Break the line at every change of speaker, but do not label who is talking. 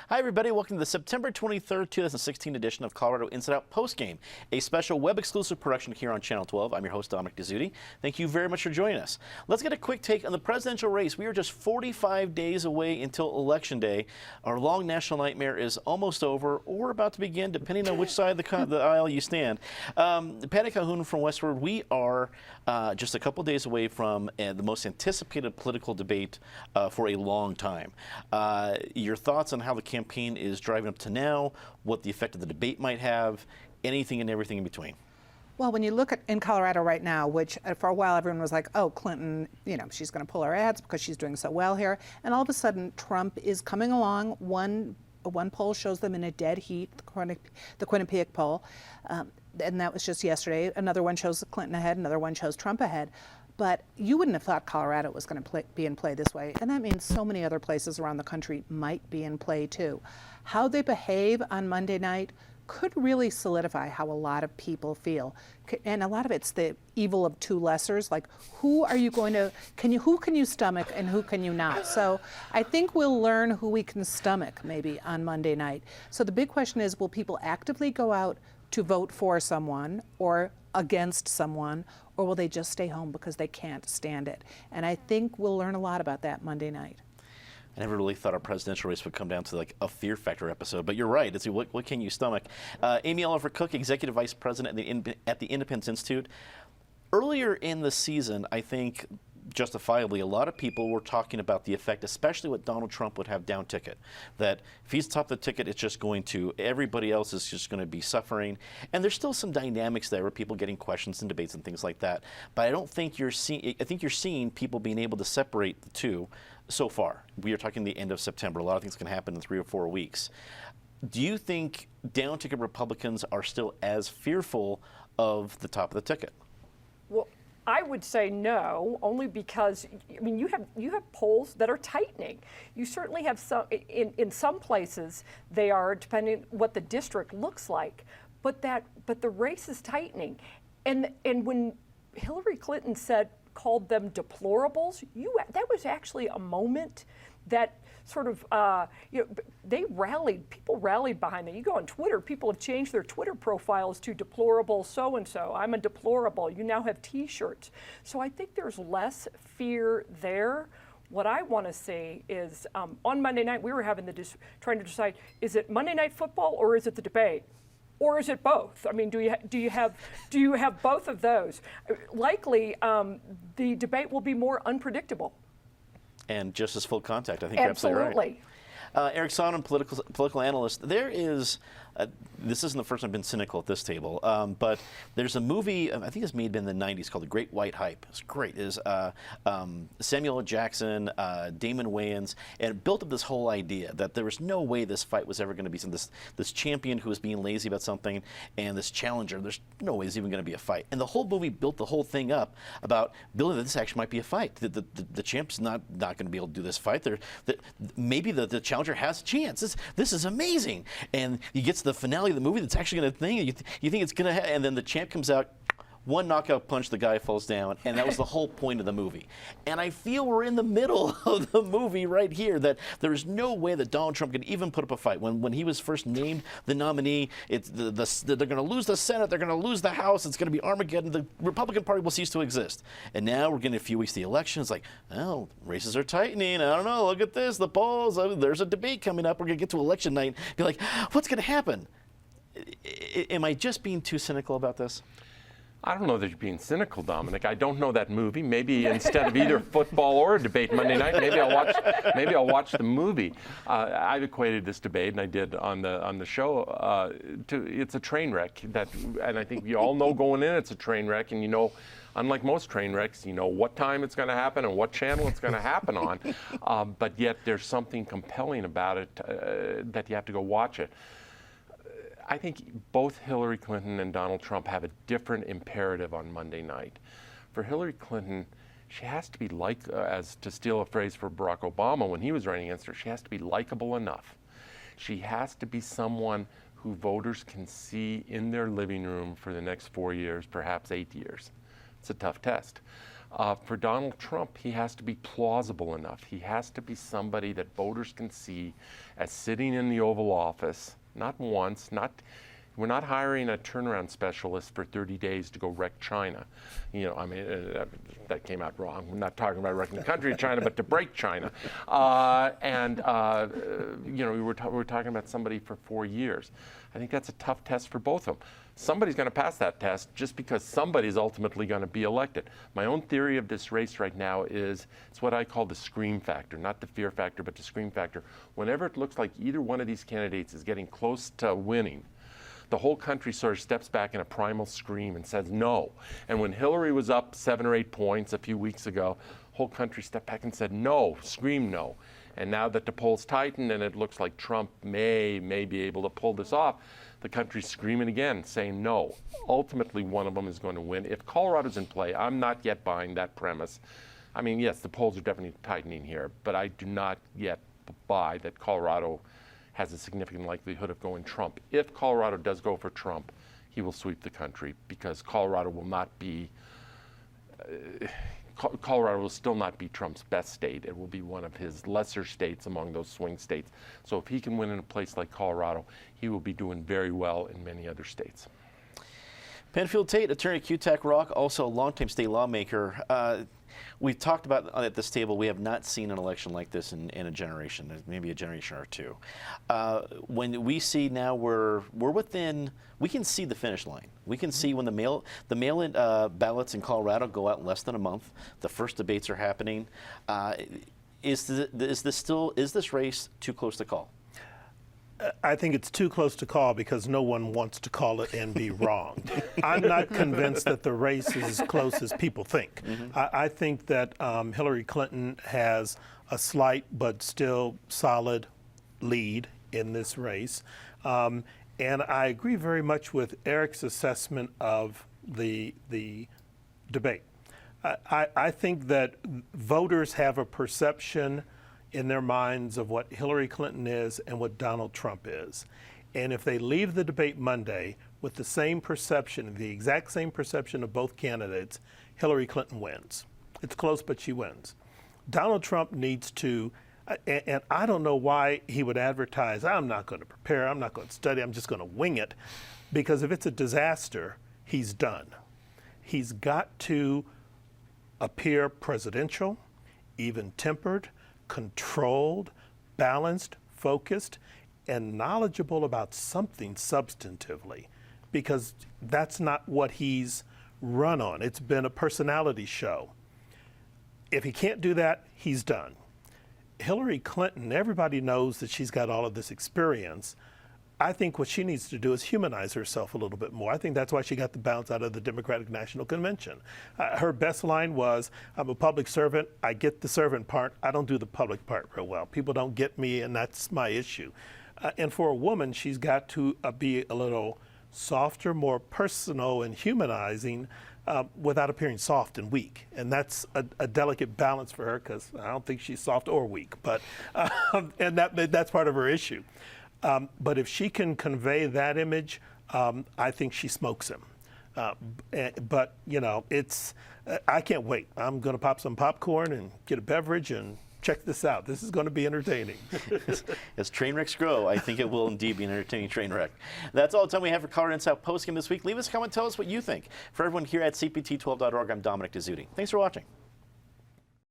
Hi, everybody. Welcome to the September 23rd, 2016 edition of Colorado Inside Out Postgame, a special web-exclusive production here on Channel 12. I'm your host, Dominic Dezzutti. Thank you very much for joining us. Let's get a quick take on the presidential race. We are just 45 days away until Election Day. Our long national nightmare is almost over or about to begin, depending on which side of the aisle you stand. Patricia Calhoun from Westward, we are just a couple days away from the most anticipated political debate for a long time. Your thoughts on how the campaign is driving up to now, what the effect of the debate might have, anything and everything in between?
Well, when you look at in Colorado right now, which for a while everyone was like, oh, Clinton, she's going to pull her ads because she's doing so well here. And all of a sudden, Trump is coming along. One poll shows them in a dead heat, the Quinnipiac poll. And that was just yesterday. Another one shows Clinton ahead. Another one shows Trump ahead. But you wouldn't have thought Colorado was going to be in play this way. And that means so many other places around the country might be in play too. How they behave on Monday night could really solidify how a lot of people feel. And a lot of it's the evil of two lessers, like who can you stomach and who can you not? So I think we'll learn who we can stomach maybe on Monday night. So the big question is, will people actively go out to vote for someone or against someone, or will they just stay home because they can't stand it? And I think we'll learn a lot about that Monday night.
I never really thought our presidential race would come down to like a Fear Factor episode, but you're right. It's what can you stomach? Amy Oliver Cooke, Executive Vice President at the Independence Institute. Earlier in the season, I think justifiably, a lot of people were talking about the effect, especially what Donald Trump would have down ticket. That if he's top of the ticket, it's just going to, everybody else is just going to be suffering. And there's still some dynamics there with people getting questions and debates and things like that. But I don't think you're seeing, I think you're seeing people being able to separate the two so far. We are talking the end of September. A lot of things can happen in 3 or 4 weeks. Do you think down ticket Republicans are still as fearful of the top of the ticket?
Well, I would say no, only because, I mean, you have polls that are tightening. You certainly have some, in some places they are, depending what the district looks like, but the race is tightening. And when Hillary Clinton called them deplorables, that was actually a moment that sort of, people rallied behind that. You go on Twitter, people have changed their Twitter profiles to deplorable so-and-so. I'm a deplorable. You now have T-shirts. So I think there's less fear there. What I want to see is, on Monday night, we were trying to decide, is it Monday Night Football or is it the debate? Or is it both? I mean, do you have both of those? Likely, the debate will be more unpredictable.
And just as full contact. I think you're absolutely right. Eric Sondermann, political analyst. There is, this isn't the first time I've been cynical at this table, but there's a movie, I think it's made in the 90s, called The Great White Hype. It's great. It's Samuel L. Jackson, Damon Wayans, and it built up this whole idea that there was no way this fight was ever going to be this champion who was being lazy about something, and this challenger, there's no way it's even going to be a fight. And the whole movie built the whole thing up about building that this actually might be a fight. The champ's not going to be able to do this fight. Maybe the challenger has a chance. This is amazing. And you get to the finale of the movie that's actually going to think, you think it's going to, and then the champ comes out, one knockout punch, the guy falls down, and that was the whole point of the movie. And I feel we're in the middle of the movie right here, that there is no way that Donald Trump could even put up a fight. When he was first named the nominee, they're going to lose the Senate, they're going to lose the House, it's going to be Armageddon, the Republican Party will cease to exist. And now we're getting a few weeks to the election, it's like, well, races are tightening, I don't know, look at this, the polls, there's a debate coming up, we're going to get to election night, be like, what's going to happen? Am I just being too cynical about this?
I don't know that you're being cynical, Dominic. I don't know that movie. Maybe instead of either football or a debate Monday night, maybe I'll watch the movie. I've equated this debate, and I did on the show, to it's a train wreck. And I think you all know going in it's a train wreck, and unlike most train wrecks, you know what time it's going to happen and what channel it's going to happen on. But yet there's something compelling about it that you have to go watch it. I think both Hillary Clinton and Donald Trump have a different imperative on Monday night. For Hillary Clinton, she has to be as to steal a phrase for Barack Obama when he was running against her, she has to be likable enough. She has to be someone who voters can see in their living room for the next 4 years, perhaps 8 years. It's a tough test. For Donald Trump, he has to be plausible enough. He has to be somebody that voters can see as sitting in the Oval Office, not once, we're not hiring a turnaround specialist for 30 days to go wreck China. You know, I mean, that came out wrong. We're not talking about wrecking the country of China, but to break China. You know, we're talking about somebody for 4 years. I think that's a tough test for both of them. Somebody's going to pass that test just because somebody's ultimately going to be elected. My own theory of this race right now is it's what I call the scream factor, not the fear factor, but the scream factor. Whenever it looks like either one of these candidates is getting close to winning, the whole country sort of steps back in a primal scream and says no. And when Hillary was up 7 or 8 points a few weeks ago, the whole country stepped back and said no, scream no. And now that the polls tighten and it looks like Trump may be able to pull this off, the country's screaming again, saying no. Ultimately, one of them is going to win. If Colorado's in play, I'm not yet buying that premise. I mean, yes, the polls are definitely tightening here, but I do not yet buy that Colorado has a significant likelihood of going Trump. If Colorado does go for Trump, he will sweep the country because Colorado will not be, Colorado will still not be Trump's best state. It will be one of his lesser states among those swing states. So if he can win in a place like Colorado, he will be doing very well in many other states.
Penfield Tate, attorney at QTAC Rock, also a longtime state lawmaker. We've talked about at this table, we have not seen an election like this in a generation, maybe a generation or two. When we see now we're within, we can see the finish line. We can see when the mail-in ballots in Colorado go out in less than a month. The first debates are happening. Is this race too close to call?
I think it's too close to call because no one wants to call it and be wrong. I'm not convinced that the race is as close as people think. I think that Hillary Clinton has a slight but still solid lead in this race. And I agree very much with Eric's assessment of the debate. I think that voters have a perception in their minds of what Hillary Clinton is and what Donald Trump is. And if they leave the debate Monday with the same perception, the exact same perception of both candidates, Hillary Clinton wins. It's close, but she wins. Donald Trump needs to, and I don't know why he would advertise, I'm not going to prepare, I'm not going to study, I'm just going to wing it, because if it's a disaster, he's done. He's got to appear presidential, even-tempered, controlled, balanced, focused, and knowledgeable about something substantively, because that's not what he's run on. It's been a personality show. If he can't do that, he's done. Hillary Clinton, everybody knows that she's got all of this experience. I think what she needs to do is humanize herself a little bit more. I think that's why she got the bounce out of the Democratic National Convention. Her best line was, I'm a public servant, I get the servant part, I don't do the public part real well. People don't get me, and that's my issue. And for a woman, she's got to be a little softer, more personal and humanizing without appearing soft and weak. And that's a delicate balance for her, because I don't think she's soft or weak, but and that's part of her issue. But if she can convey that image, I think she smokes him. But, you know, I can't wait. I'm going to pop some popcorn and get a beverage and check this out. This is going to be entertaining.
As train wrecks grow, I think it will indeed be an entertaining train wreck. That's all the time we have for Colorado Inside Postgame this week. Leave us a comment, tell us what you think. For everyone here at CPT12.org, I'm Dominic Dezzutti. Thanks for watching.